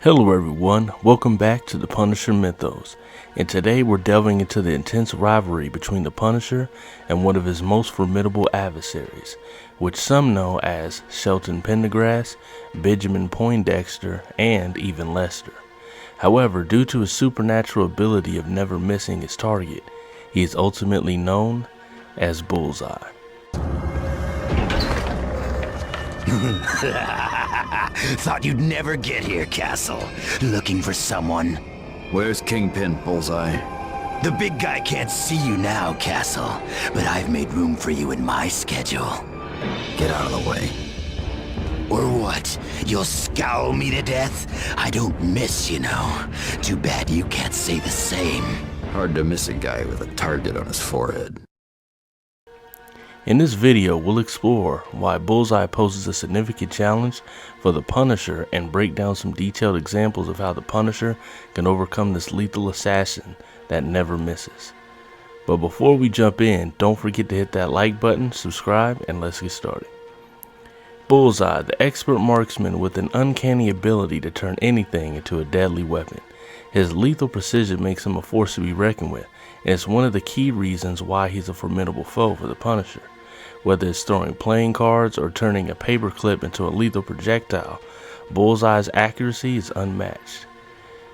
Hello everyone, welcome back to the Punisher Mythos, and today we're delving into the intense rivalry between the Punisher and one of his most formidable adversaries, which some know as Shelton Pendergrass, Benjamin Poindexter, and even Lester. However, due to his supernatural ability of never missing his target, he is ultimately known as Bullseye. Thought you'd never get here, Castle. Looking for someone? Where's Kingpin, Bullseye? The big guy can't see you now, Castle, but I've made room for you in my schedule. Get out of the way. Or what? You'll scowl me to death? I don't miss, you know. Too bad you can't say the same. Hard to miss a guy with a target on his forehead. In this video, we'll explore why Bullseye poses a significant challenge for the Punisher and break down some detailed examples of how the Punisher can overcome this lethal assassin that never misses. But before we jump in, don't forget to hit that like button, subscribe, and let's get started. Bullseye, the expert marksman with an uncanny ability to turn anything into a deadly weapon. His lethal precision makes him a force to be reckoned with, and it's one of the key reasons why he's a formidable foe for the Punisher. Whether it's throwing playing cards or turning a paperclip into a lethal projectile, Bullseye's accuracy is unmatched.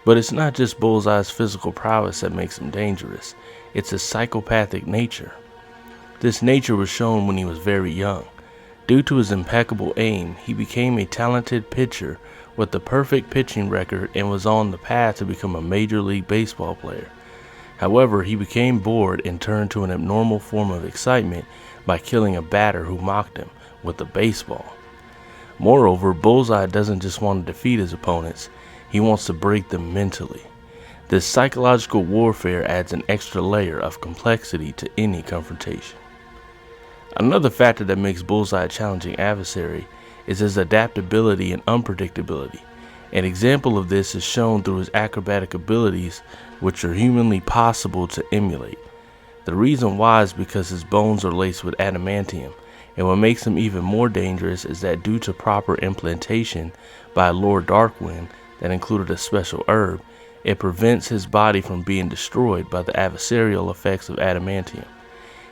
But it's not just Bullseye's physical prowess that makes him dangerous, it's his psychopathic nature. This nature was shown when he was very young. Due to his impeccable aim, he became a talented pitcher with the perfect pitching record and was on the path to become a Major League Baseball player. However, he became bored and turned to an abnormal form of excitement by killing a batter who mocked him with a baseball. Moreover, Bullseye doesn't just want to defeat his opponents, he wants to break them mentally. This psychological warfare adds an extra layer of complexity to any confrontation. Another factor that makes Bullseye a challenging adversary is his adaptability and unpredictability. An example of this is shown through his acrobatic abilities, which are humanly possible to emulate. The reason why is because his bones are laced with adamantium, and what makes him even more dangerous is that due to proper implantation by Lord Darkwind that included a special herb, it prevents his body from being destroyed by the adversarial effects of adamantium.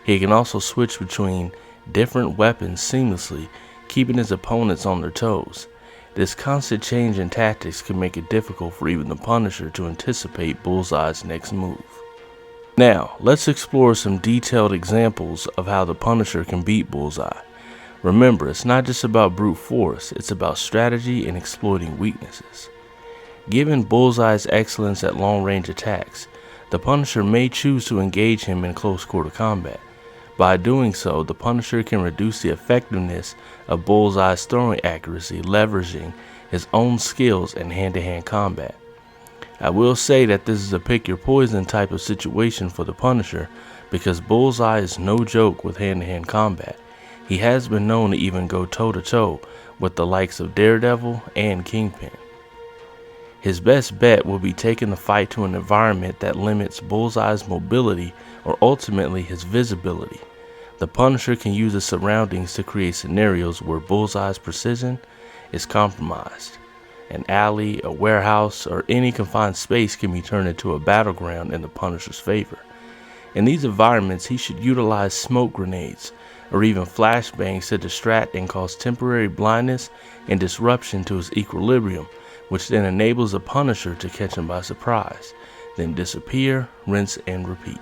He can also switch between different weapons seamlessly, keeping his opponents on their toes. This constant change in tactics can make it difficult for even the Punisher to anticipate Bullseye's next move. Now, let's explore some detailed examples of how the Punisher can beat Bullseye. Remember, it's not just about brute force, it's about strategy and exploiting weaknesses. Given Bullseye's excellence at long-range attacks, the Punisher may choose to engage him in close-quarter combat. By doing so, the Punisher can reduce the effectiveness of Bullseye's throwing accuracy, leveraging his own skills in hand-to-hand combat. I will say that this is a pick-your-poison type of situation for the Punisher because Bullseye is no joke with hand-to-hand combat. He has been known to even go toe-to-toe with the likes of Daredevil and Kingpin. His best bet will be taking the fight to an environment that limits Bullseye's mobility or ultimately his visibility. The Punisher can use his surroundings to create scenarios where Bullseye's precision is compromised. An alley, a warehouse, or any confined space can be turned into a battleground in the Punisher's favor. In these environments, he should utilize smoke grenades or even flashbangs to distract and cause temporary blindness and disruption to his equilibrium, which then enables the Punisher to catch him by surprise, then disappear, rinse, and repeat.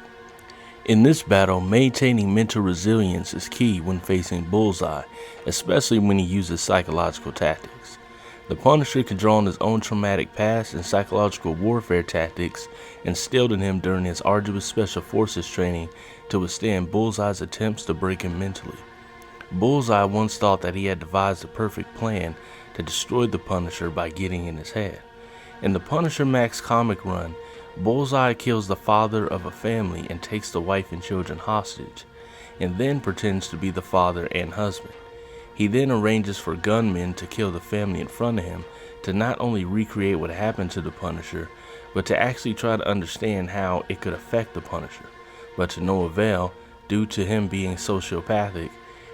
In this battle, maintaining mental resilience is key when facing Bullseye, especially when he uses psychological tactics. The Punisher can draw on his own traumatic past and psychological warfare tactics instilled in him during his arduous special forces training to withstand Bullseye's attempts to break him mentally. Bullseye once thought that he had devised the perfect plan to destroy the Punisher by getting in his head. In the Punisher Max comic run, Bullseye kills the father of a family and takes the wife and children hostage, and then pretends to be the father and husband. He then arranges for gunmen to kill the family in front of him to not only recreate what happened to the Punisher, but to actually try to understand how it could affect the Punisher. But to no avail, due to him being sociopathic,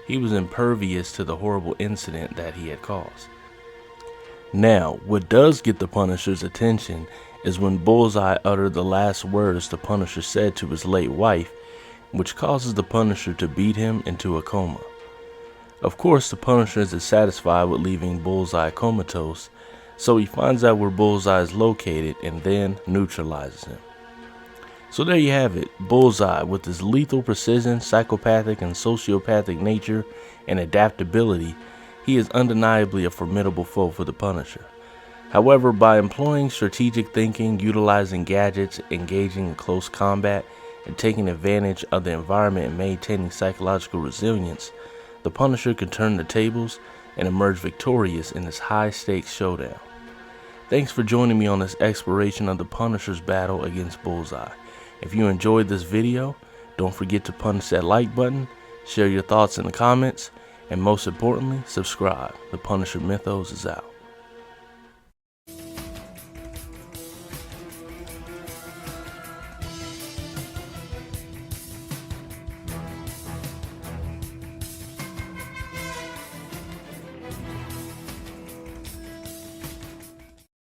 he was impervious to the horrible incident that he had caused. Now, what does get the Punisher's attention is when Bullseye uttered the last words the Punisher said to his late wife, which causes the Punisher to beat him into a coma. Of course, the Punisher isn't satisfied with leaving Bullseye comatose, so he finds out where Bullseye is located and then neutralizes him. So there you have it, Bullseye, with his lethal precision, psychopathic and sociopathic nature, and adaptability, he is undeniably a formidable foe for the Punisher. However, by employing strategic thinking, utilizing gadgets, engaging in close combat, and taking advantage of the environment and maintaining psychological resilience, the Punisher can turn the tables and emerge victorious in this high-stakes showdown. Thanks for joining me on this exploration of the Punisher's battle against Bullseye. If you enjoyed this video, don't forget to punch that like button, share your thoughts in the comments, and most importantly, subscribe. The Punisher Mythos is out.